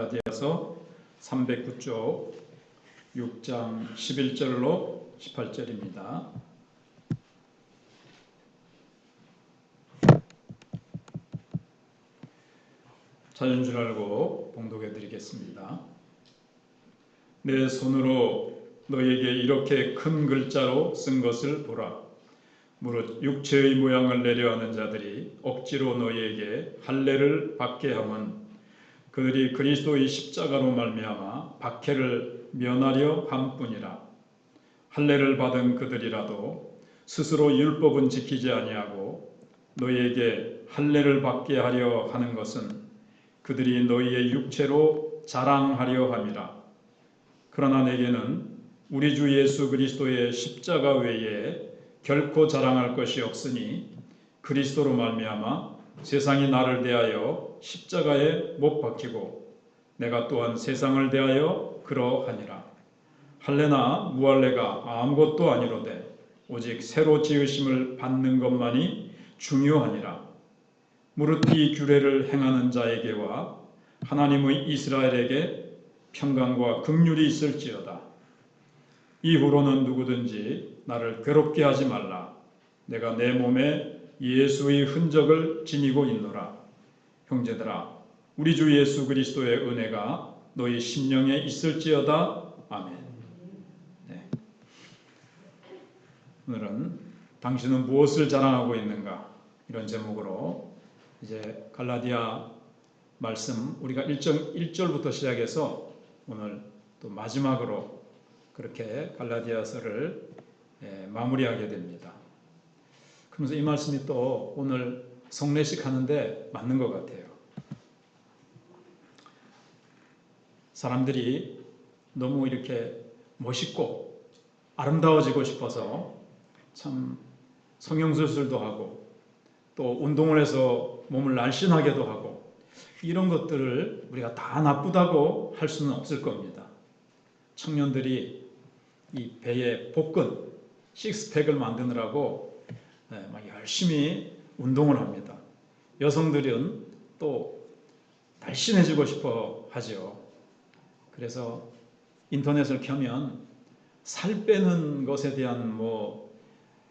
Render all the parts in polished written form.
갈라디아서 309쪽 6장 11절로 18절입니다. 찾은 줄 알고 봉독해 드리겠습니다. 내 손으로 너에게 이렇게 큰 글자로 쓴 것을 보라. 무릇 육체의 모양을 내려하는 자들이 억지로 너희에게 할례를 받게 함은 그들이 그리스도의 십자가로 말미암아 박해를 면하려 함뿐이라. 할례를 받은 그들이라도 스스로 율법은 지키지 아니하고 너희에게 할례를 받게 하려 하는 것은 그들이 너희의 육체로 자랑하려 함이라. 그러나 내게는 우리 주 예수 그리스도의 십자가 외에 결코 자랑할 것이 없으니 그리스도로 말미암아 세상이 나를 대하여 십자가에 못 박히고 내가 또한 세상을 대하여 그러하니라. 할례나 무할례가 아무것도 아니로되 오직 새로 지으심을 받는 것만이 중요하니라. 무릇 이 규례를 행하는 자에게와 하나님의 이스라엘에게 평강과 긍휼이 있을지어다. 이후로는 누구든지 나를 괴롭게 하지 말라. 내가 내 몸에 예수의 흔적을 지니고 있노라. 형제들아, 우리 주 예수 그리스도의 은혜가 너희 심령에 있을지어다. 아멘. 네. 오늘은 당신은 무엇을 자랑하고 있는가? 이런 제목으로 이제 갈라디아 말씀 우리가 1절부터 시작해서 오늘 또 마지막으로 그렇게 갈라디아서를 마무리하게 됩니다. 그러면서 이 말씀이 또 오늘 성례식 하는데 맞는 것 같아요. 사람들이 너무 이렇게 멋있고 아름다워지고 싶어서 참 성형수술도 하고 또 운동을 해서 몸을 날씬하게도 하고 이런 것들을 우리가 다 나쁘다고 할 수는 없을 겁니다. 청년들이 이 배에 복근, 식스팩을 만드느라고 막 열심히 운동을 합니다. 여성들은 또 날씬해지고 싶어 하죠. 그래서 인터넷을 켜면 살 빼는 것에 대한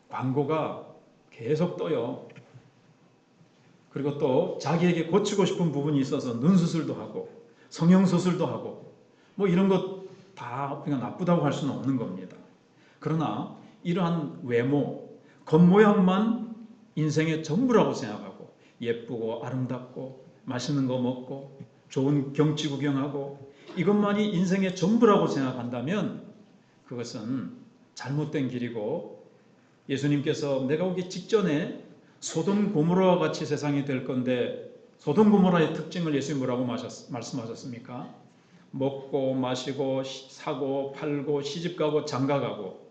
광고가 계속 떠요. 그리고 또 자기에게 고치고 싶은 부분이 있어서 눈 수술도 하고 성형 수술도 하고 이런 것 다 그냥 나쁘다고 할 수는 없는 겁니다. 그러나 이러한 외모, 겉모양만 인생의 전부라고 생각하고 예쁘고 아름답고 맛있는 거 먹고 좋은 경치 구경하고 이것만이 인생의 전부라고 생각한다면 그것은 잘못된 길이고 예수님께서 내가 오기 직전에 소돔 고모라와 같이 세상이 될 건데 소돔 고모라의 특징을 예수님이 뭐라고 말씀하셨습니까? 먹고 마시고 사고 팔고 시집가고 장가가고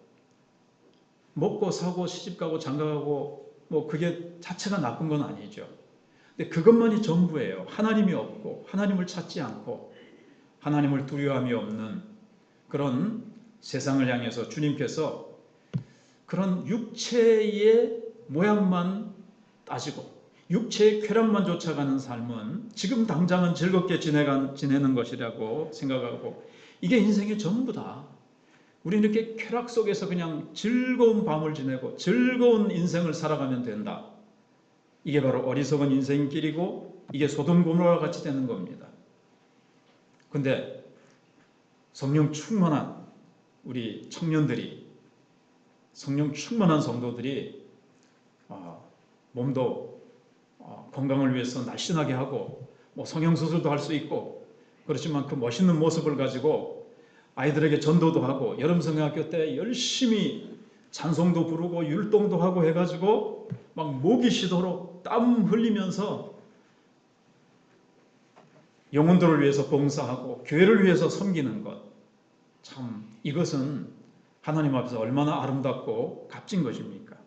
먹고 사고 시집가고 장가가고 그게 자체가 나쁜 건 아니죠. 근데 그것만이 전부예요. 하나님이 없고 하나님을 찾지 않고 하나님을 두려움이 없는 그런 세상을 향해서 주님께서 그런 육체의 모양만 따지고 육체의 쾌락만 쫓아가는 삶은 지금 당장은 즐겁게 지내는 것이라고 생각하고 이게 인생의 전부다. 우리는 이렇게 쾌락 속에서 그냥 즐거운 밤을 지내고 즐거운 인생을 살아가면 된다. 이게 바로 어리석은 인생길이고 이게 소돔 고모라와 같이 되는 겁니다. 근데 성령 충만한 우리 청년들이 성령 충만한 성도들이 몸도 건강을 위해서 날씬하게 하고 성형수술도 할 수 있고 그렇지만 그 멋있는 모습을 가지고 아이들에게 전도도 하고 여름성경학교 때 열심히 찬송도 부르고 율동도 하고 해가지고 막 목이 쉬도록 땀 흘리면서 영혼들을 위해서 봉사하고 교회를 위해서 섬기는 것, 참 이것은 하나님 앞에서 얼마나 아름답고 값진 것입니까?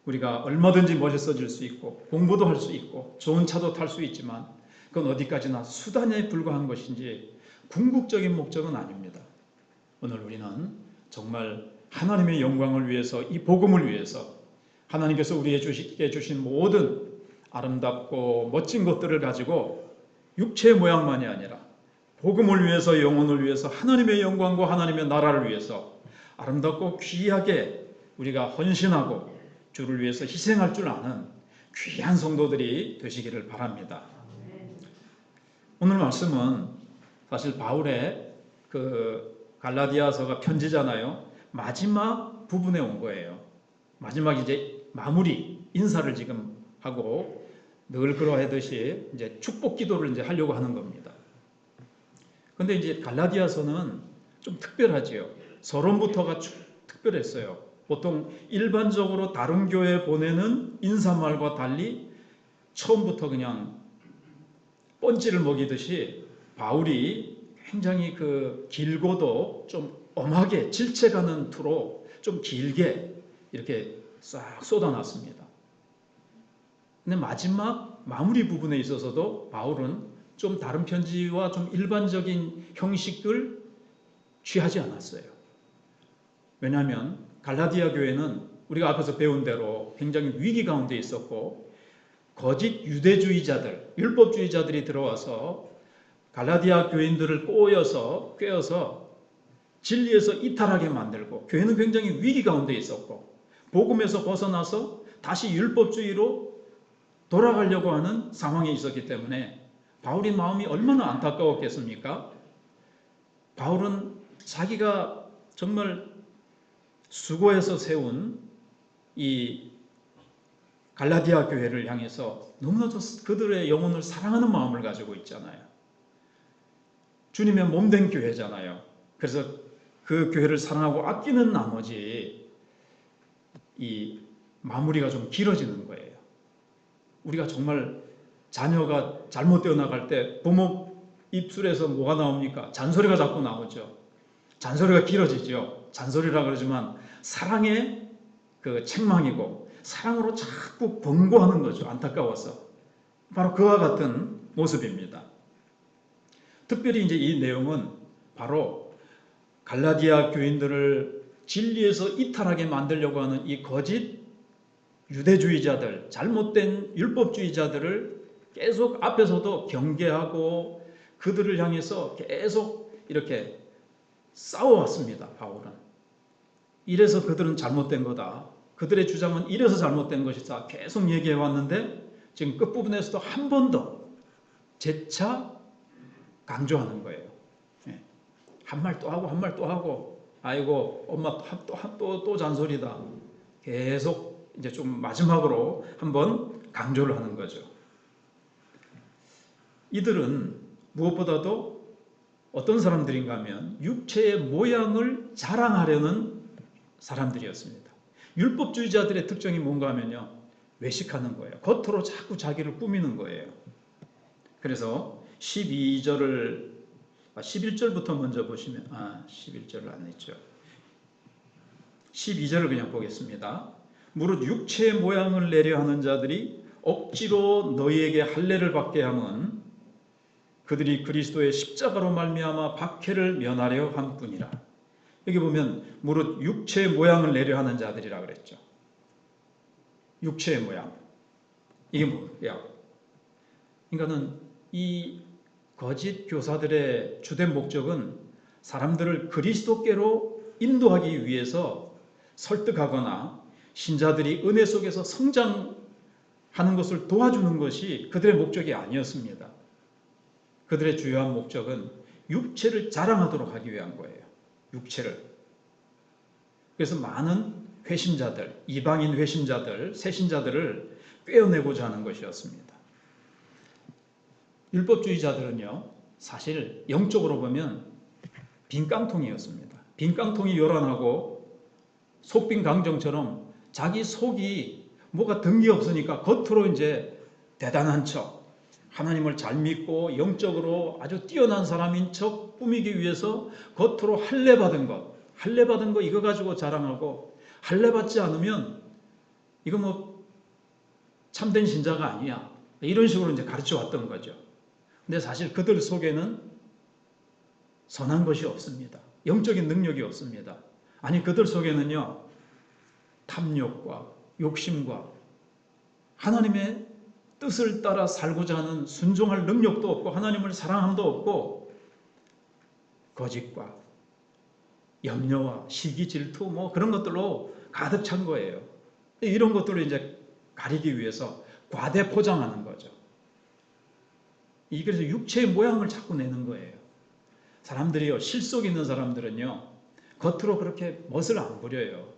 우리가 얼마든지 멋있어질 수 있고 공부도 할 수 있고 좋은 차도 탈 수 있지만 그건 어디까지나 수단에 불과한 것이지 궁극적인 목적은 아닙니다. 오늘 우리는 정말 하나님의 영광을 위해서 이 복음을 위해서 하나님께서 우리에게 주신 모든 아름답고 멋진 것들을 가지고 육체의 모양만이 아니라 복음을 위해서, 영혼을 위해서, 하나님의 영광과 하나님의 나라를 위해서 아름답고 귀하게 우리가 헌신하고 주를 위해서 희생할 줄 아는 귀한 성도들이 되시기를 바랍니다. 오늘 말씀은 사실 바울의 그 갈라디아서가 편지잖아요. 마지막 부분에 온 거예요. 마지막 이제 마무리 인사를 지금 하고 늘 그러하듯이 이제 축복 기도를 이제 하려고 하는 겁니다. 근데 이제 갈라디아서는 좀 특별하지요. 서론부터가 특별했어요. 보통 일반적으로 다른 교회에 보내는 인사말과 달리 처음부터 그냥 뻔찌를 먹이듯이 바울이 굉장히 그 길고도 좀 엄하게 질책하는 투로 좀 길게 이렇게 싹 쏟아놨습니다. 근데 마지막 마무리 부분에 있어서도 바울은 좀 다른 편지와 좀 일반적인 형식을 취하지 않았어요. 왜냐하면 갈라디아 교회는 우리가 앞에서 배운 대로 굉장히 위기 가운데 있었고 거짓 유대주의자들, 율법주의자들이 들어와서 갈라디아 교인들을 꿰어서 진리에서 이탈하게 만들고 교회는 굉장히 위기 가운데 있었고 복음에서 벗어나서 다시 율법주의로 돌아가려고 하는 상황에 있었기 때문에 바울의 마음이 얼마나 안타까웠겠습니까? 바울은 자기가 정말 수고해서 세운 이 갈라디아 교회를 향해서 너무나도 그들의 영혼을 사랑하는 마음을 가지고 있잖아요. 주님의 몸된 교회잖아요. 그래서 그 교회를 사랑하고 아끼는 나머지 이 마무리가 좀 길어지는 거예요. 우리가 정말 자녀가 잘못되어 나갈 때 부모 입술에서 뭐가 나옵니까? 잔소리가 자꾸 나오죠. 잔소리가 길어지죠. 잔소리라 그러지만 사랑의 그 책망이고 사랑으로 자꾸 번고하는 거죠. 안타까워서. 바로 그와 같은 모습입니다. 특별히 이제 이 내용은 바로 갈라디아 교인들을 진리에서 이탈하게 만들려고 하는 이 거짓 유대주의자들, 잘못된 율법주의자들을 계속 앞에서도 경계하고 그들을 향해서 계속 이렇게 싸워왔습니다. 바울은. 이래서 그들은 잘못된 거다. 그들의 주장은 이래서 잘못된 것이다. 계속 얘기해 왔는데 지금 끝부분에서도 한 번 더 재차 강조하는 거예요. 한 말 또 하고 한 말 또 하고 아이고 엄마 또 잔소리다. 계속 이제 좀 마지막으로 한번 강조를 하는 거죠. 이들은 무엇보다도 어떤 사람들인가 하면 육체의 모양을 자랑하려는 사람들이었습니다. 율법주의자들의 특징이 뭔가 하면요. 외식하는 거예요. 겉으로 자꾸 자기를 꾸미는 거예요. 그래서 11절부터 먼저 보시면 11절을 안 했죠. 12절을 그냥 보겠습니다. 무릇 육체의 모양을 내려 하는 자들이 억지로 너희에게 할례를 받게 함은 그들이 그리스도의 십자가로 말미암아 박해를 면하려 함뿐이라. 여기 보면 무릇 육체의 모양을 내려 하는 자들이라 그랬죠. 육체의 모양. 이게 뭐야? 그러니까는 이 거짓 교사들의 주된 목적은 사람들을 그리스도께로 인도하기 위해서 설득하거나 신자들이 은혜 속에서 성장하는 것을 도와주는 것이 그들의 목적이 아니었습니다. 그들의 주요한 목적은 육체를 자랑하도록 하기 위한 거예요. 육체를. 그래서 많은 회심자들, 이방인 회심자들, 새신자들을 꿰어내고자 하는 것이었습니다. 율법주의자들은요, 사실 영적으로 보면 빈 깡통이었습니다. 빈 깡통이 요란하고 속빈 강정처럼 자기 속이 뭐가 든 게 없으니까 겉으로 이제 대단한 척, 하나님을 잘 믿고 영적으로 아주 뛰어난 사람인 척 꾸미기 위해서 겉으로 할례 받은 거 이거 가지고 자랑하고 할례 받지 않으면 이거 뭐 참된 신자가 아니야. 이런 식으로 이제 가르쳐 왔던 거죠. 근데 사실 그들 속에는 선한 것이 없습니다. 영적인 능력이 없습니다. 아니 그들 속에는요 탐욕과 욕심과 하나님의 뜻을 따라 살고자 하는 순종할 능력도 없고 하나님을 사랑함도 없고 거짓과 염려와 시기 질투 뭐 그런 것들로 가득 찬 거예요. 이런 것들을 이제 가리기 위해서 과대 포장하는 거죠. 그래서 육체의 모양을 자꾸 내는 거예요. 사람들이요, 실속 있는 사람들은요, 겉으로 그렇게 멋을 안 부려요.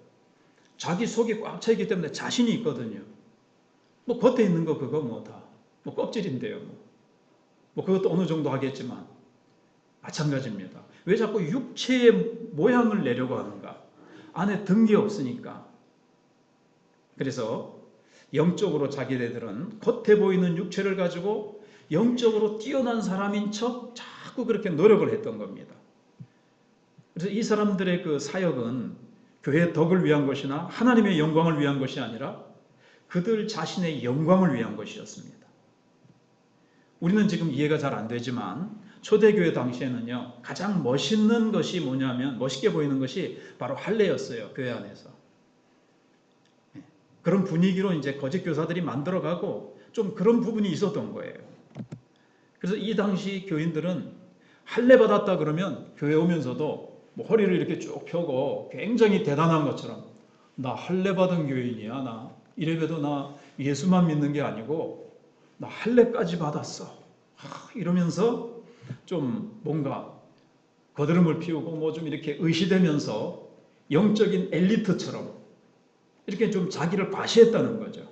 자기 속이 꽉 차 있기 때문에 자신이 있거든요. 뭐 겉에 있는 거 그거 뭐 다 뭐 껍질인데요. 뭐 그것도 어느 정도 하겠지만 마찬가지입니다. 왜 자꾸 육체의 모양을 내려고 하는가? 안에 든 게 없으니까. 그래서 영적으로 자기네들은 겉에 보이는 육체를 가지고 영적으로 뛰어난 사람인 척 자꾸 그렇게 노력을 했던 겁니다. 그래서 이 사람들의 그 사역은 교회의 덕을 위한 것이나 하나님의 영광을 위한 것이 아니라 그들 자신의 영광을 위한 것이었습니다. 우리는 지금 이해가 잘 안 되지만 초대교회 당시에는요, 가장 멋있는 것이 뭐냐면, 멋있게 보이는 것이 바로 할례였어요. 교회 안에서. 그런 분위기로 이제 거짓 교사들이 만들어가고 좀 그런 부분이 있었던 거예요. 그래서 이 당시 교인들은 할례 받았다 그러면 교회 오면서도 뭐 허리를 이렇게 쭉 펴고 굉장히 대단한 것처럼, 나 할례 받은 교인이야, 나 이래봬도 나 예수만 믿는 게 아니고 나 할례까지 받았어, 이러면서 좀 뭔가 거드름을 피우고 뭐 좀 이렇게 의시되면서 영적인 엘리트처럼 이렇게 좀 자기를 과시했다는 거죠.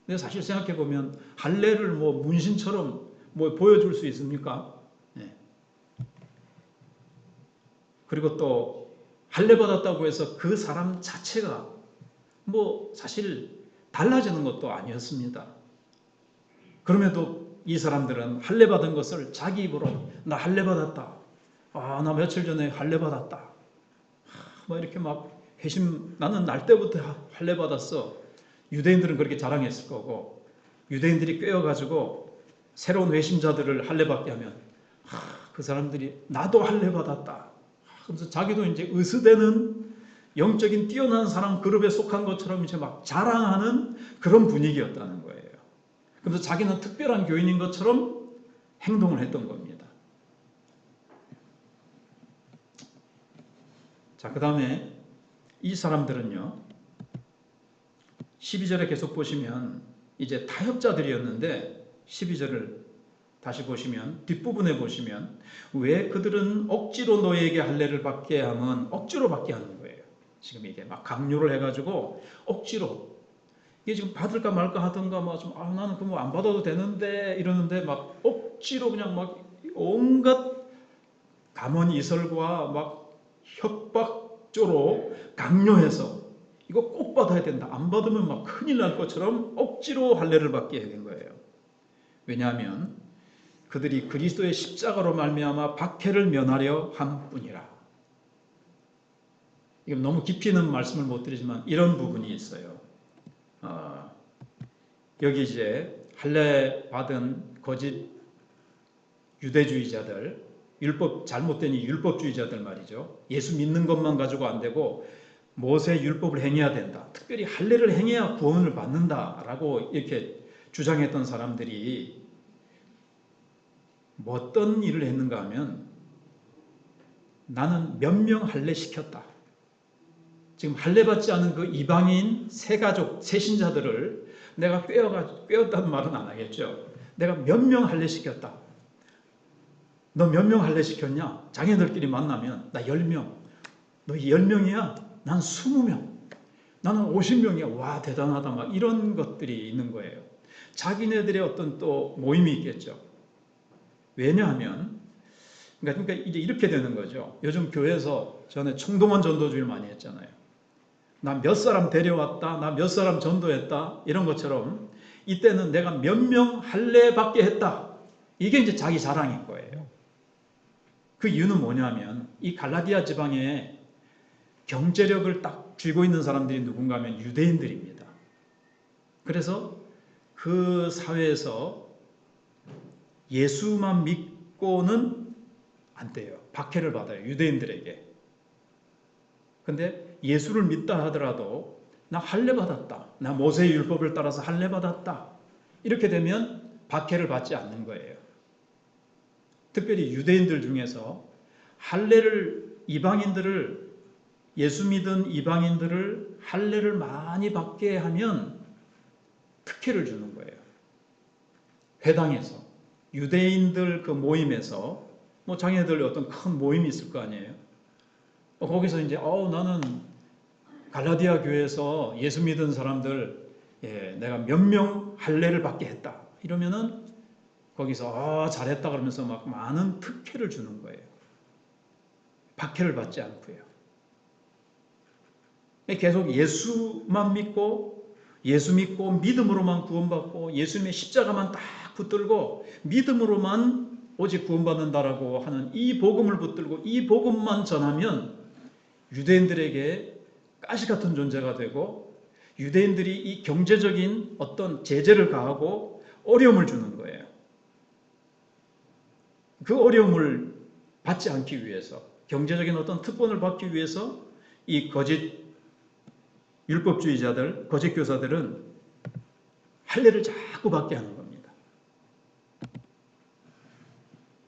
근데 사실 생각해 보면 할례를 뭐 문신처럼 뭐 보여줄 수 있습니까? 네. 그리고 또 할례 받았다고 해서 그 사람 자체가 뭐 사실 달라지는 것도 아니었습니다. 그럼에도 이 사람들은 할례 받은 것을 자기 입으로 나 할례 받았다. 나 며칠 전에 할례 받았다. 뭐 이렇게 막 회심, 나는 날 때부터 할례 받았어. 유대인들은 그렇게 자랑했을 거고, 유대인들이 꿰어가지고 새로운 회심자들을 할례 받게 하면 그 사람들이 나도 할례 받았다. 그래서 자기도 이제 의스대는 영적인 뛰어난 사람 그룹에 속한 것처럼 이제 막 자랑하는 그런 분위기였다는 거예요. 그래서 자기는 특별한 교인인 것처럼 행동을 했던 겁니다. 자, 그 다음에 이 사람들은요, 12절에 계속 보시면 이제 타협자들이었는데 12절을 다시 보시면 뒷부분에 보시면 왜 그들은 억지로 너에게 할례를 받게 하면 억지로 받게 하는 거예요. 지금 이게 막 강요를 해가지고 억지로 이게 지금 받을까 말까 하던가 막 좀 나는 그거 안 받아도 되는데 이러는데 막 억지로 그냥 막 온갖 감언이설과 막 협박조로 강요해서 이거 꼭 받아야 된다. 안 받으면 막 큰일 날 것처럼 억지로 할례를 받게 된 거예요. 왜냐하면 그들이 그리스도의 십자가로 말미암아 박해를 면하려 함뿐이라. 이건 너무 깊이 있는 말씀을 못 드리지만 이런 부분이 있어요. 여기 이제 할례 받은 거짓 유대주의자들, 잘못된 이 율법주의자들 말이죠. 예수 믿는 것만 가지고 안 되고 모세 율법을 행해야 된다. 특별히 할례를 행해야 구원을 받는다라고 이렇게 주장했던 사람들이 뭐 어떤 일을 했는가 하면 나는 몇 명 할례 시켰다. 지금 할례 받지 않은 그 이방인 세가족, 세신자들을 내가 꿰었다는 말은 안 하겠죠. 내가 몇 명 할례 시켰다. 너 몇 명 할례 시켰냐? 자기들끼리 만나면 나 10명. 너 10명이야? 난 20명. 나는 50명이야. 와, 대단하다. 막 이런 것들이 있는 거예요. 자기네들의 어떤 또 모임이 있겠죠. 왜냐하면 그러니까 이제 이렇게 되는 거죠. 요즘 교회에서 전에 총동원 전도주의를 많이 했잖아요. 나 몇 사람 데려왔다, 나 몇 사람 전도했다, 이런 것처럼 이때는 내가 몇 명 할례 받게 했다. 이게 이제 자기 자랑인 거예요. 그 이유는 뭐냐면 이 갈라디아 지방에 경제력을 딱 쥐고 있는 사람들이 누군가 하면 유대인들입니다. 그래서 그 사회에서 예수만 믿고는 안 돼요. 박해를 받아요. 유대인들에게. 근데 예수를 믿다 하더라도 나 할례 받았다. 나 모세의 율법을 따라서 할례 받았다. 이렇게 되면 박해를 받지 않는 거예요. 특별히 유대인들 중에서 할례를 이방인들을 예수 믿은 이방인들을 할례를 많이 받게 하면 특혜를 주는 거예요. 회당에서 유대인들 그 모임에서 뭐 자기네들 어떤 큰 모임이 있을 거 아니에요. 거기서 이제 나는 갈라디아 교회에서 예수 믿은 사람들 내가 몇 명 할례를 받게 했다. 이러면은 거기서 잘했다 그러면서 막 많은 특혜를 주는 거예요. 박해를 받지 않고요. 계속 예수만 믿고 예수 믿고 믿음으로만 구원받고 예수님의 십자가만 딱 붙들고 믿음으로만 오직 구원받는다라고 하는 이 복음을 붙들고 이 복음만 전하면 유대인들에게 가시 같은 존재가 되고 유대인들이 이 경제적인 어떤 제재를 가하고 어려움을 주는 거예요. 그 어려움을 받지 않기 위해서 경제적인 어떤 특권을 받기 위해서 이 거짓 율법주의자들, 거짓 교사들은 할례를 자꾸 받게 하는 겁니다.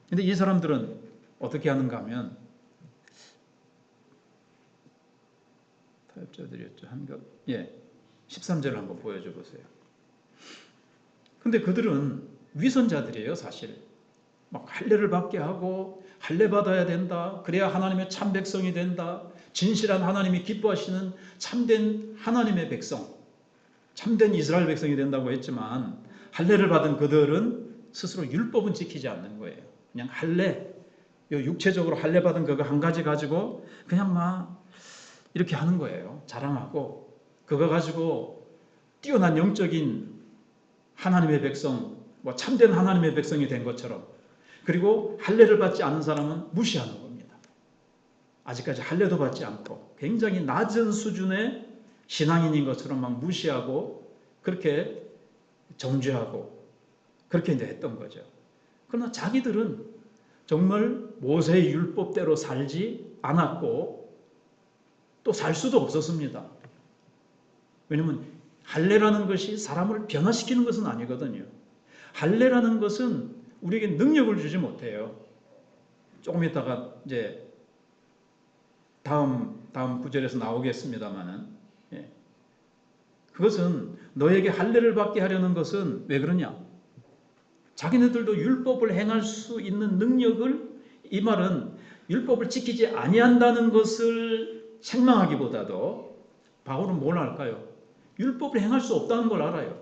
근데 이 사람들은 어떻게 하는가 하면 타협자들이었죠. 13절을 한번 보여줘 보세요. 근데 그들은 위선자들이에요, 사실. 막 할례를 받게 하고 할례 받아야 된다. 그래야 하나님의 참 백성이 된다. 진실한 하나님이 기뻐하시는 참된 하나님의 백성, 참된 이스라엘 백성이 된다고 했지만 할례를 받은 그들은 스스로 율법은 지키지 않는 거예요. 그냥 할례, 육체적으로 할례 받은 그거 한 가지 가지고 그냥 막 이렇게 하는 거예요. 자랑하고 그거 가지고 뛰어난 영적인 하나님의 백성, 뭐 참된 하나님의 백성이 된 것처럼, 그리고 할례를 받지 않은 사람은 무시하는 겁니다. 아직까지 할례도 받지 않고 굉장히 낮은 수준의 신앙인인 것처럼 막 무시하고 그렇게 정죄하고 그렇게 이제 했던 거죠. 그러나 자기들은 정말 모세의 율법대로 살지 않았고 또 살 수도 없었습니다. 왜냐하면 할례라는 것이 사람을 변화시키는 것은 아니거든요. 할례라는 것은 우리에게 능력을 주지 못해요. 조금 있다가 이제 다음 구절에서 나오겠습니다만은, 그것은 너에게 할례를 받게 하려는 것은 왜 그러냐? 자기네들도 율법을 행할 수 있는 능력을, 이 말은 율법을 지키지 아니한다는 것을 책망하기보다도 바울은 뭘 할까요? 율법을 행할 수 없다는 걸 알아요.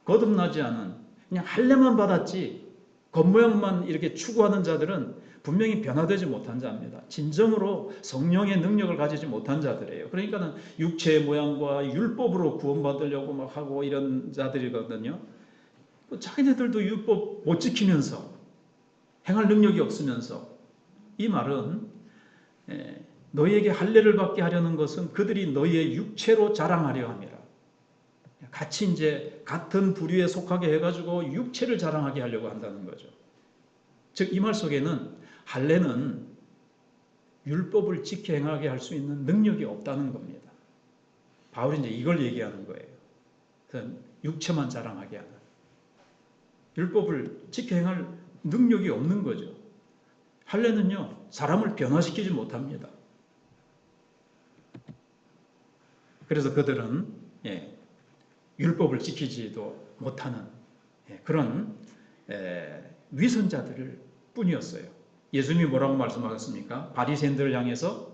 거듭나지 않은 그냥 할례만 받았지 겉모양만 이렇게 추구하는 자들은 분명히 변화되지 못한 자입니다. 진정으로 성령의 능력을 가지지 못한 자들이에요. 그러니까는 육체의 모양과 율법으로 구원받으려고 막 하고 이런 자들이거든요. 자기네들도 율법 못 지키면서 행할 능력이 없으면서, 이 말은 너희에게 할례를 받게 하려는 것은 그들이 너희의 육체로 자랑하려 함이라. 같이 이제 같은 부류에 속하게 해가지고 육체를 자랑하게 하려고 한다는 거죠. 즉 이 말 속에는 할례는 율법을 지켜 행하게 할 수 있는 능력이 없다는 겁니다. 바울이 이제 이걸 얘기하는 거예요. 육체만 자랑하게 하는, 율법을 지켜 행할 능력이 없는 거죠. 할례는요 사람을 변화시키지 못합니다. 그래서 그들은 율법을 지키지도 못하는 그런 위선자들을 뿐이었어요. 예수님이 뭐라고 말씀하셨습니까? 바리새인들을 향해서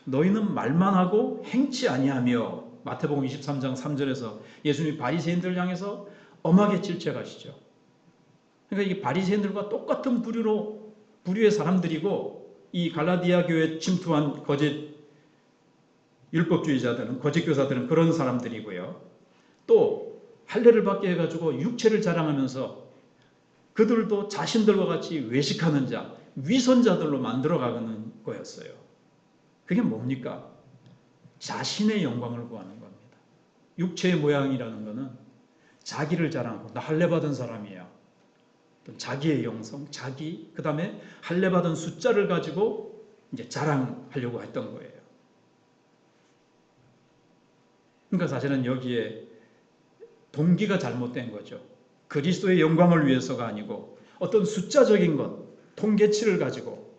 너희는 말만 하고 행치 아니하며, 마태복음 23장 3절에서 예수님이 바리새인들을 향해서 엄하게 질책하시죠. 그러니까 이 바리새인들과 똑같은 부류의 사람들이고, 이 갈라디아 교회에 침투한 거짓 율법주의자들은, 거짓 교사들은 그런 사람들이고요. 또 할례를 받게 해가지고 육체를 자랑하면서 그들도 자신들과 같이 외식하는 자, 위선자들로 만들어가는 거였어요. 그게 뭡니까? 자신의 영광을 구하는 겁니다. 육체의 모양이라는 것은 자기를 자랑하고, 나 할례 받은 사람이야, 자기의 영성, 그 다음에 할례 받은 숫자를 가지고 이제 자랑하려고 했던 거예요. 그러니까 사실은 여기에 동기가 잘못된 거죠. 그리스도의 영광을 위해서가 아니고 어떤 숫자적인 것, 통계치를 가지고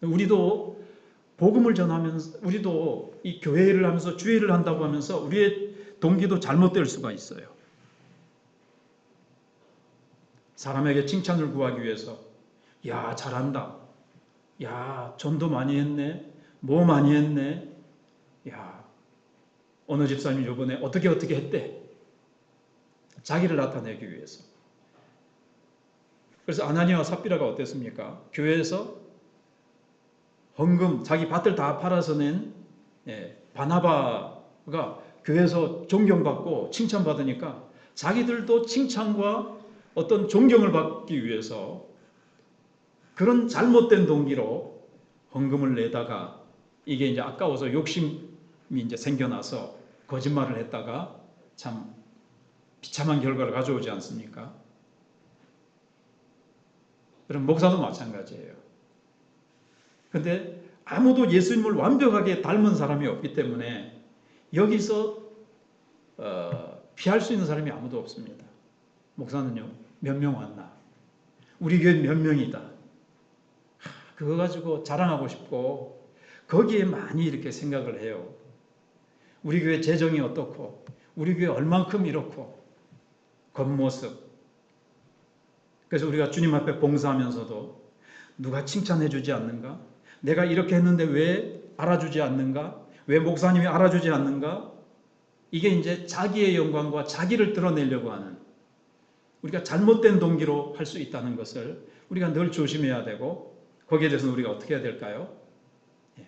우리도 복음을 전하면서 우리도 이 교회를 하면서 주의를 한다고 하면서 우리의 동기도 잘못될 수가 있어요. 사람에게 칭찬을 구하기 위해서 야 잘한다, 야 전도 많이 했네, 뭐 많이 했네, 야 어느 집사님이 이번에 어떻게 했대, 자기를 나타내기 위해서. 그래서 아나니아와 삽비라가 어땠습니까? 교회에서 헌금 자기 밭을 다 팔아서 낸 바나바가 교회에서 존경받고 칭찬받으니까 자기들도 칭찬과 어떤 존경을 받기 위해서 그런 잘못된 동기로 헌금을 내다가 이게 이제 아까워서 욕심이 이제 생겨나서 거짓말을 했다가 참 비참한 결과를 가져오지 않습니까? 그럼 목사도 마찬가지예요. 그런데 아무도 예수님을 완벽하게 닮은 사람이 없기 때문에 여기서 피할 수 있는 사람이 아무도 없습니다. 목사는요, 몇 명 왔나? 우리 교회 몇 명이다. 그거 가지고 자랑하고 싶고 거기에 많이 이렇게 생각을 해요. 우리 교회 재정이 어떻고 우리 교회 얼만큼 이렇고 겉모습. 그래서 우리가 주님 앞에 봉사하면서도 누가 칭찬해 주지 않는가? 내가 이렇게 했는데 왜 알아주지 않는가? 왜 목사님이 알아주지 않는가? 이게 이제 자기의 영광과 자기를 드러내려고 하는, 우리가 잘못된 동기로 할 수 있다는 것을 우리가 늘 조심해야 되고, 거기에 대해서는 우리가 어떻게 해야 될까요?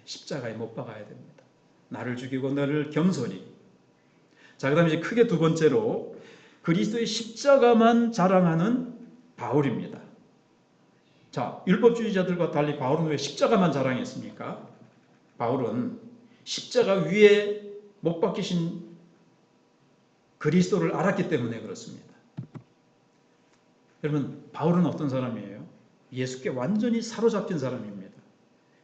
십자가에 못 박아야 됩니다. 나를 죽이고 너를 겸손히. 자, 그 다음에 이제 크게 두 번째로 그리스도의 십자가만 자랑하는 바울입니다. 자, 율법주의자들과 달리 바울은 왜 십자가만 자랑했습니까? 바울은 십자가 위에 못 박히신 그리스도를 알았기 때문에 그렇습니다. 여러분, 바울은 어떤 사람이에요? 예수께 완전히 사로잡힌 사람입니다.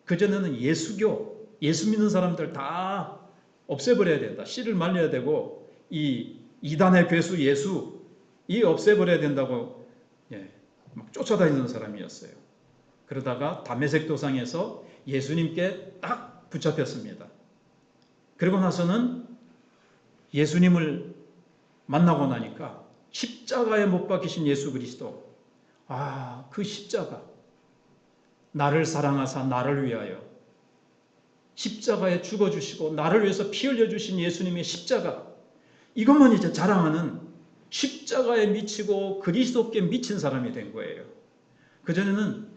그전에는 예수교, 예수 믿는 사람들 다 없애버려야 된다. 씨를 말려야 되고 이 이단의 괴수 예수 이 없애버려야 된다고 막 쫓아다니는 사람이었어요. 그러다가 다메섹 도상에서 예수님께 딱 붙잡혔습니다. 그리고 나서는 예수님을 만나고 나니까 십자가에 못 박히신 예수 그리스도, 그 십자가, 나를 사랑하사 나를 위하여 십자가에 죽어주시고 나를 위해서 피 흘려주신 예수님의 십자가, 이것만 이제 자랑하는, 십자가에 미치고 그리스도께 미친 사람이 된 거예요. 그전에는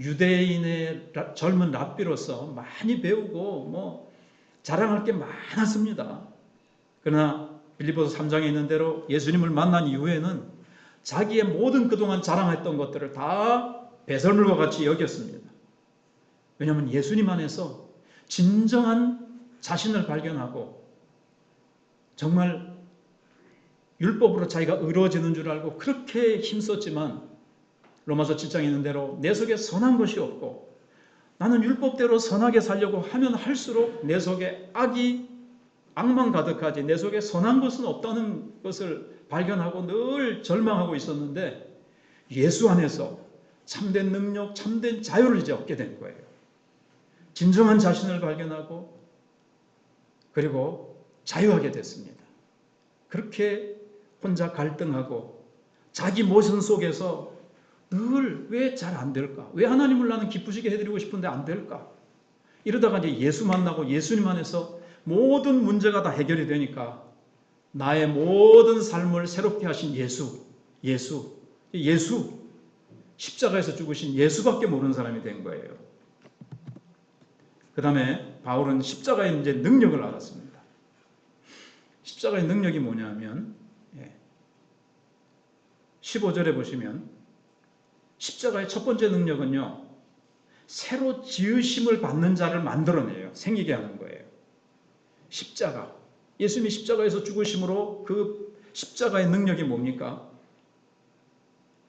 유대인의 젊은 랍비로서 많이 배우고 뭐 자랑할 게 많았습니다. 그러나 빌립보서 3장에 있는 대로 예수님을 만난 이후에는 자기의 모든 그동안 자랑했던 것들을 다 배설물과 같이 여겼습니다. 왜냐하면 예수님 안에서 진정한 자신을 발견하고 정말 율법으로 자기가 의로워지는 줄 알고 그렇게 힘썼지만 로마서 7장에 있는 대로 내 속에 선한 것이 없고 나는 율법대로 선하게 살려고 하면 할수록 내 속에 악만 가득하지 내 속에 선한 것은 없다는 것을 발견하고 늘 절망하고 있었는데 예수 안에서 참된 능력, 참된 자유를 이제 얻게 된 거예요. 진정한 자신을 발견하고 그리고 자유하게 됐습니다. 그렇게 혼자 갈등하고 자기 모션 속에서 늘 왜 잘 안 될까? 왜 하나님을 나는 기쁘시게 해드리고 싶은데 안 될까? 이러다가 이제 예수 만나고 예수님 안에서 모든 문제가 다 해결이 되니까 나의 모든 삶을 새롭게 하신 예수, 십자가에서 죽으신 예수밖에 모르는 사람이 된 거예요. 그 다음에 바울은 십자가의 이제 능력을 알았습니다. 십자가의 능력이 뭐냐면 15절에 보시면 십자가의 첫 번째 능력은요, 새로 지으심을 받는 자를 만들어내요. 생기게 하는 거예요. 십자가, 예수님이 십자가에서 죽으심으로 그 십자가의 능력이 뭡니까?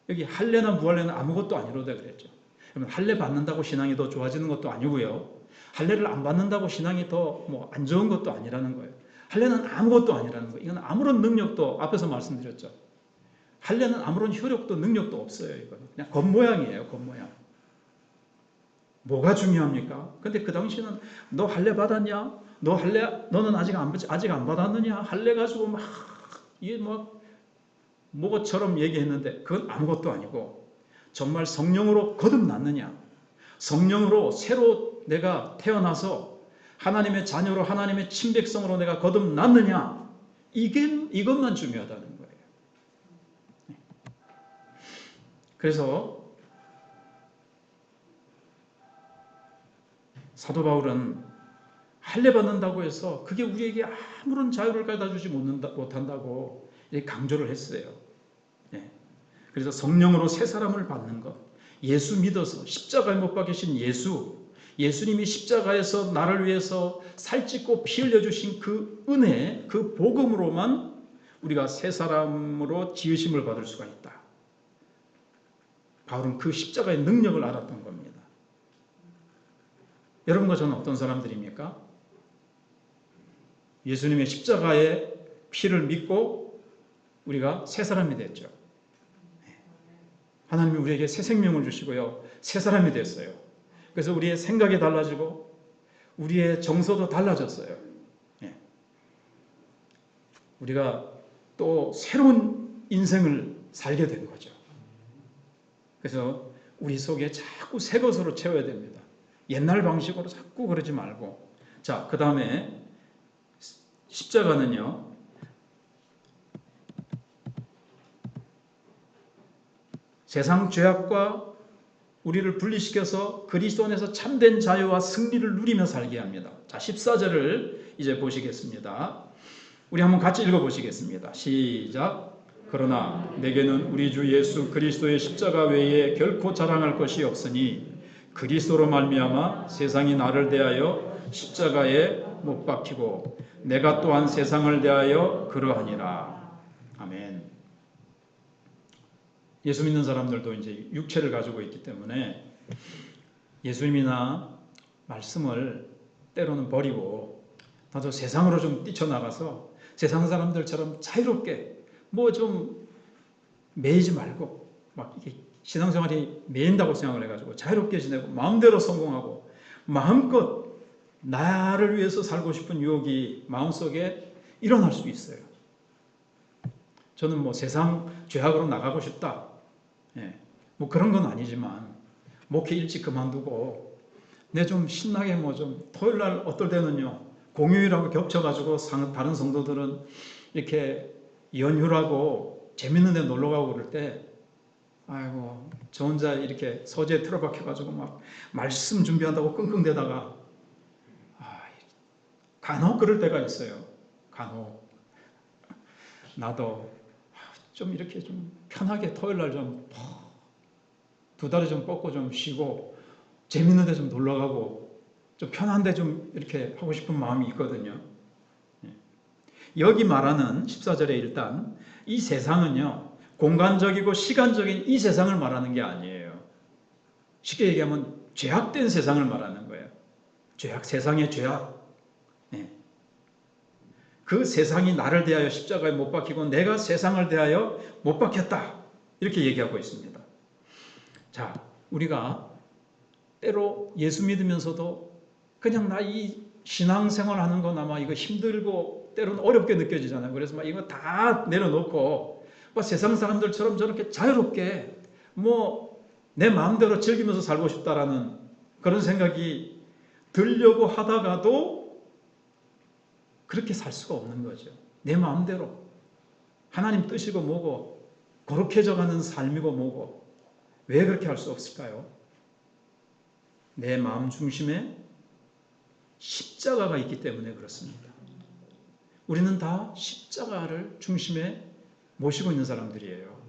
여기 할례나 무할례는 아무것도 아니로다 그랬죠. 그러면 할례 받는다고 신앙이 더 좋아지는 것도 아니고요, 할례를 안 받는다고 신앙이 더 뭐 안 좋은 것도 아니라는 거예요. 할례는 아무것도 아니라는 거예요. 이건 아무런 능력도, 앞에서 말씀드렸죠, 할례는 아무런 효력도 능력도 없어요. 이거는 그냥 겉모양이에요. 겉모양. 뭐가 중요합니까? 근데 그 당시는 너 할례 받았냐? 너는 아직 안 받았느냐? 할례 가지고 막 이게 막 뭐처럼 얘기했는데 그건 아무것도 아니고 정말 성령으로 거듭났느냐? 성령으로 새로 내가 태어나서 하나님의 자녀로 하나님의 친백성으로 내가 거듭났느냐? 이것만 중요하다는 거예요. 그래서 사도 바울은 할례 받는다고 해서 그게 우리에게 아무런 자유를 갖다 주지 못한다고 강조를 했어요. 그래서 성령으로 새 사람을 받는 것, 예수 믿어서 십자가에 못 박히신 예수님이 십자가에서 나를 위해서 살찢고 피 흘려 주신 그 은혜, 그 복음으로만 우리가 새 사람으로 지으심을 받을 수가 있다. 바울은 그 십자가의 능력을 알았던 겁니다. 여러분과 저는 어떤 사람들입니까? 예수님의 십자가의 피를 믿고 우리가 새 사람이 됐죠. 하나님이 우리에게 새 생명을 주시고요. 새 사람이 됐어요. 그래서 우리의 생각이 달라지고 우리의 정서도 달라졌어요. 우리가 또 새로운 인생을 살게 된 거죠. 그래서 우리 속에 자꾸 새 것으로 채워야 됩니다. 옛날 방식으로 자꾸 그러지 말고. 자, 그 다음에 십자가는요, 세상 죄악과 우리를 분리시켜서 그리스도 안에서 참된 자유와 승리를 누리며 살게 합니다. 자, 14절을 이제 보시겠습니다. 우리 한번 같이 읽어보시겠습니다. 시작. 그러나 내게는 우리 주 예수 그리스도의 십자가 외에 결코 자랑할 것이 없으니 그리스도로 말미암아 세상이 나를 대하여 십자가에 못 박히고 내가 또한 세상을 대하여 그러하니라. 아멘. 예수 믿는 사람들도 이제 육체를 가지고 있기 때문에 예수님이나 말씀을 때로는 버리고 나도 세상으로 좀 뛰쳐나가서 세상 사람들처럼 자유롭게 뭐 좀 매이지 말고 막 이게 신앙생활이 매인다고 생각을 해가지고 자유롭게 지내고 마음대로 성공하고 마음껏 나를 위해서 살고 싶은 유혹이 마음속에 일어날 수 있어요. 저는 뭐 세상 죄악으로 나가고 싶다. 뭐 그런 건 아니지만 목회 일찍 그만두고 내 좀 신나게 뭐 좀 토요일 날 어떨 때는요 공휴일하고 겹쳐가지고 다른 성도들은 이렇게 연휴라고 재밌는 데 놀러 가고 그럴 때 아이고 저 혼자 이렇게 서재에 틀어박혀가지고 막 말씀 준비한다고 끙끙대다가 간혹 그럴 때가 있어요. 간혹 나도 좀 이렇게 좀 편하게 토요일 날 좀 두 다리 좀 뻗고 좀 쉬고 재밌는 데 좀 놀러 가고 좀 편한 데 좀 이렇게 하고 싶은 마음이 있거든요. 여기 말하는 14절에 일단 이 세상은요 공간적이고 시간적인 이 세상을 말하는 게 아니에요. 쉽게 얘기하면 죄악된 세상을 말하는 거예요. 세상의 죄악. 그 세상이 나를 대하여 십자가에 못 박히고 내가 세상을 대하여 못 박혔다. 이렇게 얘기하고 있습니다. 자, 우리가 때로 예수 믿으면서도 그냥 나 이 신앙생활 하는 건 아마 이거 힘들고 때로는 어렵게 느껴지잖아요. 그래서 막 이거 다 내려놓고 뭐 세상 사람들처럼 저렇게 자유롭게 뭐 내 마음대로 즐기면서 살고 싶다라는 그런 생각이 들려고 하다가도 그렇게 살 수가 없는 거죠. 내 마음대로 하나님 뜻이고 뭐고 거룩해져가는 삶이고 뭐고 왜 그렇게 할 수 없을까요? 내 마음 중심에 십자가가 있기 때문에 그렇습니다. 우리는 다 십자가를 중심에 모시고 있는 사람들이에요.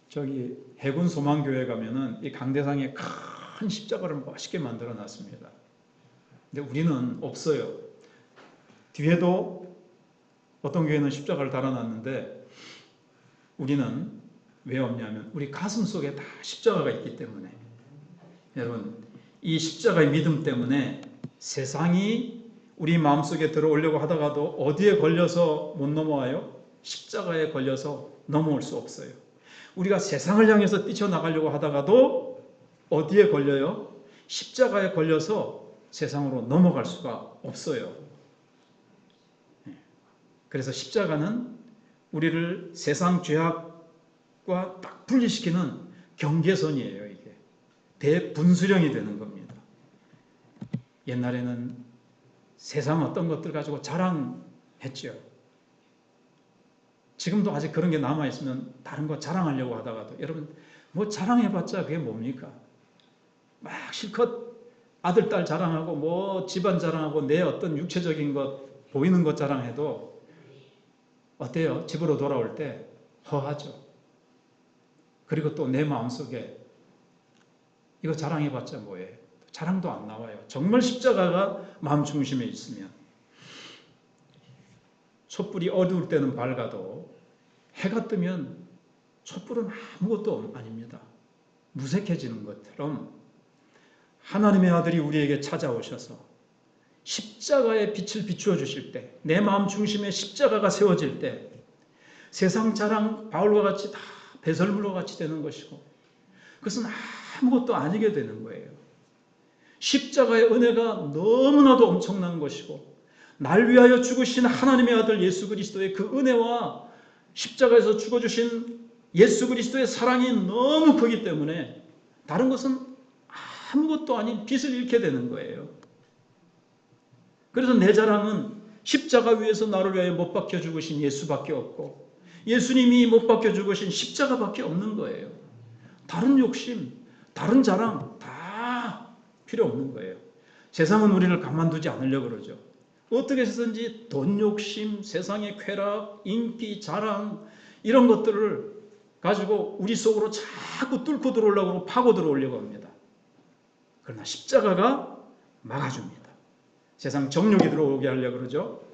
저기 해군 소망교회 가면은 이 강대상에 큰 십자가를 멋있게 만들어 놨습니다. 근데 우리는 없어요. 뒤에도 어떤 교회는 십자가를 달아놨는데 우리는 왜 없냐면 우리 가슴 속에 다 십자가가 있기 때문에. 여러분 이 십자가의 믿음 때문에 세상이 우리 마음속에 들어오려고 하다가도 어디에 걸려서 못 넘어와요? 십자가에 걸려서 넘어올 수 없어요. 우리가 세상을 향해서 뛰쳐나가려고 하다가도 어디에 걸려요? 십자가에 걸려서 세상으로 넘어갈 수가 없어요. 그래서 십자가는 우리를 세상 죄악과 딱 분리시키는 경계선이에요. 이게 대분수령이 되는 겁니다. 옛날에는 세상 어떤 것들 가지고 자랑했죠. 지금도 아직 그런 게 남아있으면 다른 거 자랑하려고 하다가도, 여러분 뭐 자랑해봤자 그게 뭡니까? 막 실컷 아들, 딸 자랑하고 뭐 집안 자랑하고 내 어떤 육체적인 것, 보이는 것 자랑해도 어때요? 집으로 돌아올 때 허하죠. 그리고 또 내 마음속에 이거 자랑해봤자 뭐예요? 자랑도 안 나와요. 정말 십자가가 마음 중심에 있으면. 촛불이 어두울 때는 밝아도 해가 뜨면 촛불은 아무것도 아닙니다. 무색해지는 것처럼 하나님의 아들이 우리에게 찾아오셔서 십자가의 빛을 비추어 주실 때, 내 마음 중심에 십자가가 세워질 때 세상 자랑 바울과 같이 다 배설물과 같이 되는 것이고, 그것은 아무것도 아니게 되는 거예요. 십자가의 은혜가 너무나도 엄청난 것이고, 날 위하여 죽으신 하나님의 아들 예수 그리스도의 그 은혜와 십자가에서 죽어주신 예수 그리스도의 사랑이 너무 크기 때문에 다른 것은 아무것도 아닌 빛을 잃게 되는 거예요. 그래서 내 자랑은 십자가 위에서 나를 위하여 못 박혀 죽으신 예수밖에 없고, 예수님이 못 박혀 죽으신 십자가밖에 없는 거예요. 다른 욕심, 다른 자랑 다 필요 없는 거예요. 세상은 우리를 가만두지 않으려고 그러죠. 어떻게 해서든지 돈 욕심, 세상의 쾌락, 인기, 자랑 이런 것들을 가지고 우리 속으로 자꾸 뚫고 들어오려고 파고 들어오려고 합니다. 그러나 십자가가 막아줍니다. 세상 정욕이 들어오게 하려고 그러죠.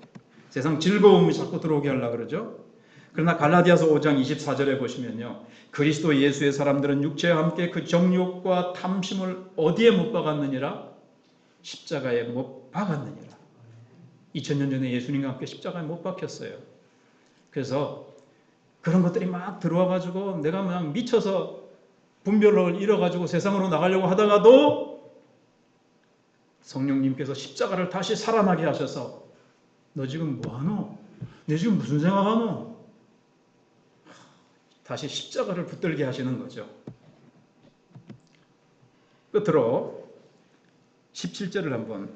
세상 즐거움이 자꾸 들어오게 하려고 그러죠. 그러나 갈라디아서 5장 24절에 보시면요, 그리스도 예수의 사람들은 육체와 함께 그 정욕과 탐심을 어디에 못 박았느니라? 십자가에 못 박았느니라. 2000년 전에 예수님과 함께 십자가에 못 박혔어요. 그래서 그런 것들이 막 들어와가지고 내가 그냥 미쳐서 분별을 잃어가지고 세상으로 나가려고 하다가도 성령님께서 십자가를 다시 살아나게 하셔서, 너 지금 뭐하노? 너 지금 무슨 생각하노? 다시 십자가를 붙들게 하시는 거죠. 끝으로 17절을 한번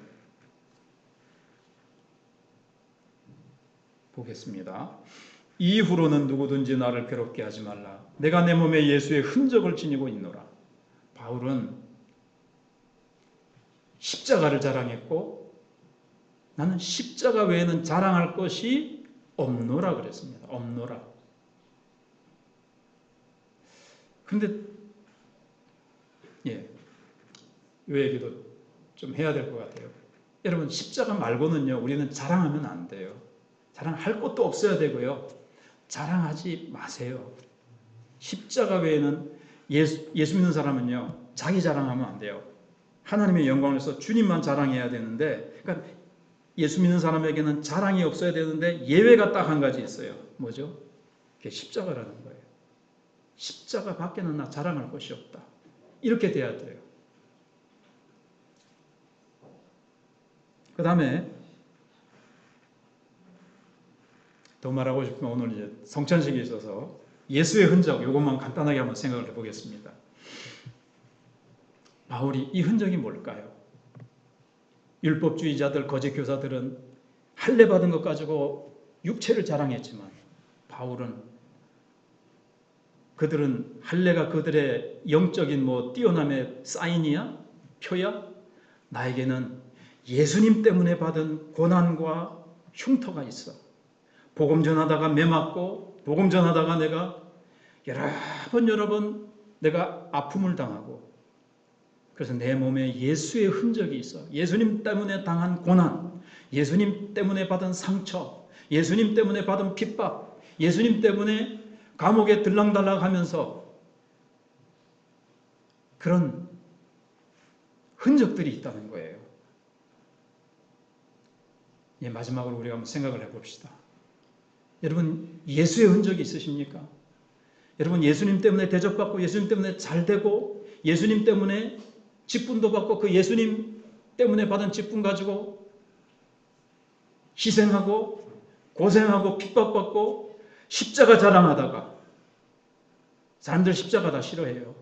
보겠습니다. 이후로는 누구든지 나를 괴롭게 하지 말라. 내가 내 몸에 예수의 흔적을 지니고 있노라. 바울은 십자가를 자랑했고, 나는 십자가 외에는 자랑할 것이 없노라 그랬습니다. 없노라. 근데 이 얘기도 좀 해야 될 것 같아요. 여러분, 십자가 말고는요, 우리는 자랑하면 안 돼요. 자랑할 것도 없어야 되고요. 자랑하지 마세요. 십자가 외에는 예수 믿는 사람은요, 자기 자랑하면 안 돼요. 하나님의 영광을 위해서 주님만 자랑해야 되는데, 그러니까 예수 믿는 사람에게는 자랑이 없어야 되는데 예외가 딱 한 가지 있어요. 뭐죠? 그게 십자가라는 거예요. 십자가 밖에는 나 자랑할 것이 없다. 이렇게 돼야 돼요. 그 다음에 더 말하고 싶으면 오늘 이제 성찬식이 있어서 예수의 흔적, 이것만 간단하게 한번 생각을 해보겠습니다. 바울이 이 흔적이 뭘까요? 율법주의자들, 거짓 교사들은 할례 받은 것 가지고 육체를 자랑했지만, 바울은 그들은 할례가 그들의 영적인 뛰어남의 사인이야? 표야? 나에게는 예수님 때문에 받은 고난과 흉터가 있어. 복음 전하다가 매 맞고, 복음 전하다가 내가 여러 번 내가 아픔을 당하고, 그래서 내 몸에 예수의 흔적이 있어. 예수님 때문에 당한 고난, 예수님 때문에 받은 상처, 예수님 때문에 받은 핍박, 예수님 때문에 감옥에 들락달락하면서 그런 흔적들이 있다는 거예요. 마지막으로 우리가 한번 생각을 해봅시다. 여러분 예수의 흔적이 있으십니까? 여러분 예수님 때문에 대접받고 예수님 때문에 잘되고 예수님 때문에 직분도 받고 그 예수님 때문에 받은 직분 가지고 희생하고 고생하고 핍박받고 십자가 자랑하다가 사람들 십자가 다 싫어해요.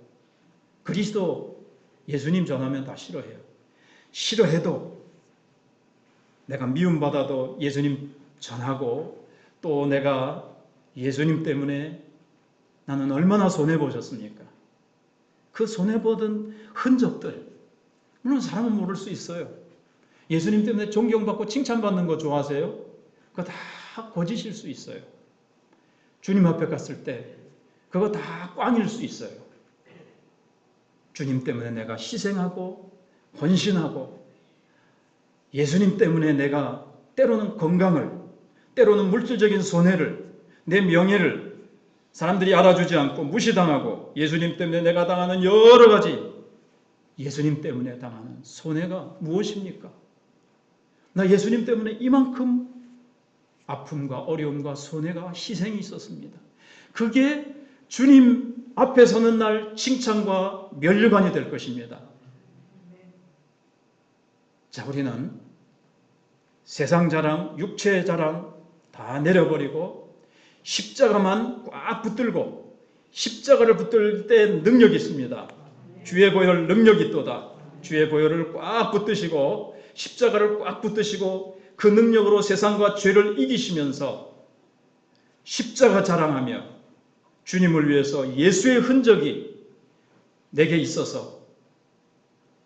그리스도 예수님 전하면 다 싫어해요. 싫어해도 내가 미움받아도 예수님 전하고 또 내가 예수님 때문에 나는 얼마나 손해보셨습니까? 그 손해보던 흔적들 물론 사람은 모를 수 있어요. 예수님 때문에 존경받고 칭찬받는 거 좋아하세요? 그거 다 거짓일 수 있어요. 주님 앞에 갔을 때 그거 다 꽝일 수 있어요. 주님 때문에 내가 희생하고 헌신하고 예수님 때문에 내가 때로는 건강을 때로는 물질적인 손해를 내 명예를 사람들이 알아주지 않고 무시당하고 예수님 때문에 내가 당하는 여러 가지 예수님 때문에 당하는 손해가 무엇입니까? 나 예수님 때문에 이만큼 아픔과 어려움과 손해가 희생이 있었습니다. 그게 주님 앞에 서는 날 칭찬과 면류관이 될 것입니다. 자, 우리는 세상 자랑, 육체 자랑 다 내려버리고 십자가만 꽉 붙들고 십자가를 붙들 때 능력이 있습니다. 주의 보혈 능력이 있도다. 주의 보혈을 꽉 붙드시고 십자가를 꽉 붙드시고 그 능력으로 세상과 죄를 이기시면서 십자가 자랑하며 주님을 위해서 예수의 흔적이 내게 있어서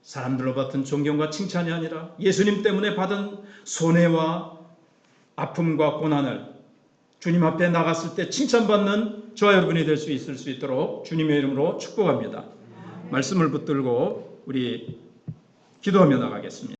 사람들로 받은 존경과 칭찬이 아니라 예수님 때문에 받은 손해와 아픔과 고난을 주님 앞에 나갔을 때 칭찬받는 저와 여러분이 될 수 있을 수 있도록 주님의 이름으로 축복합니다. 말씀을 붙들고 우리 기도하며 나가겠습니다.